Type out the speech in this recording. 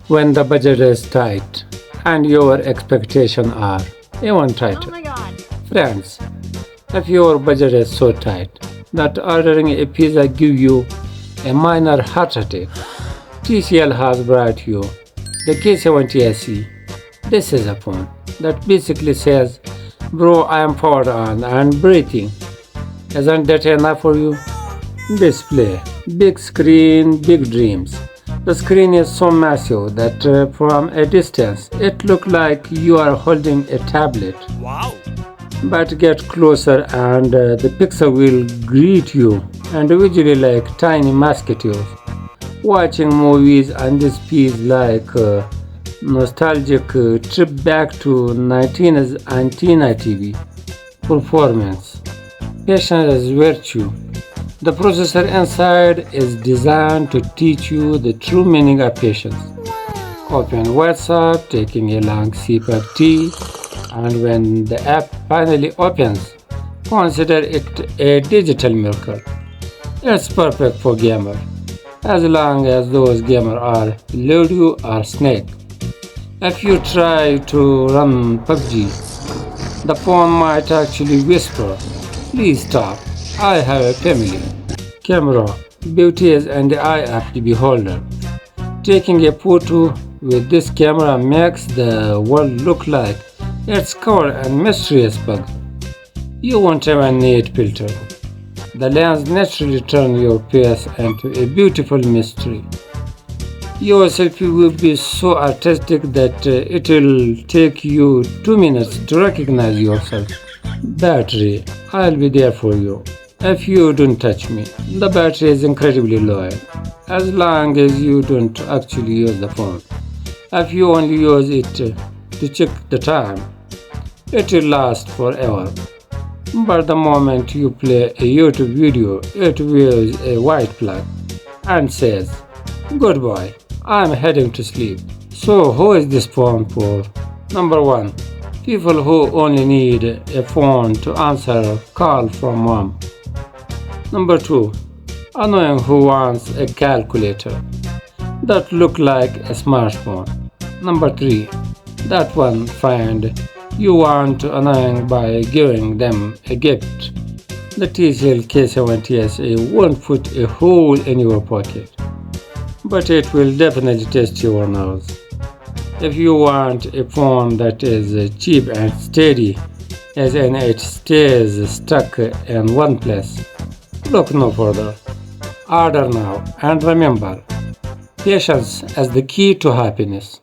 when the budget is tight and your expectations are even tighter. Oh my god. Friends, if your budget is so tight that ordering a pizza gives you a minor heart attack, TCL has brought you the K70 SE. This is a phone that basically says, bro, I am powered on and breathing. Isn't that enough for you? Display, big screen, big dreams. The screen is so massive that from a distance it looks like you are holding a tablet. Wow! But get closer and the pixel will greet you individually like tiny mosquitoes. Watching movies on this piece like nostalgic trip back to 19's antenna TV. Performance. Patience is virtue. The processor inside is designed to teach you the true meaning of patience. Open WhatsApp, taking a long sip of tea, and when the app finally opens, consider it a digital miracle. It's perfect for gamers, as long as those gamers are Urdu or Snake. If you try to run PUBG, the phone might actually whisper, please stop, I have a family. Camera, beauty is in the eye of the beholder. Taking a photo with this camera makes the world look like it's covered in mysterious bug. You won't even need filter. The lens naturally turns your face into a beautiful mystery. Your selfie will be so artistic that it will take you 2 minutes to recognize yourself. Battery, I'll be there for you. If you don't touch me, the battery is incredibly loyal, as long as you don't actually use the phone. If you only use it to check the time, it will last forever. But the moment you play a YouTube video, it wears a white flag and says, good boy, I'm heading to sleep. So who is this phone for? Number 1. People who only need a phone to answer a call from mom. Number 2. Annoying who wants a calculator that look like a smartphone. Number 3. That one friend you want to annoying by giving them a gift. The TCL K70 SE won't put a hole in your pocket, but it will definitely test your nerves. If you want a phone that is cheap and steady, as in it stays stuck in one place, look no further. Order now and remember, patience is the key to happiness.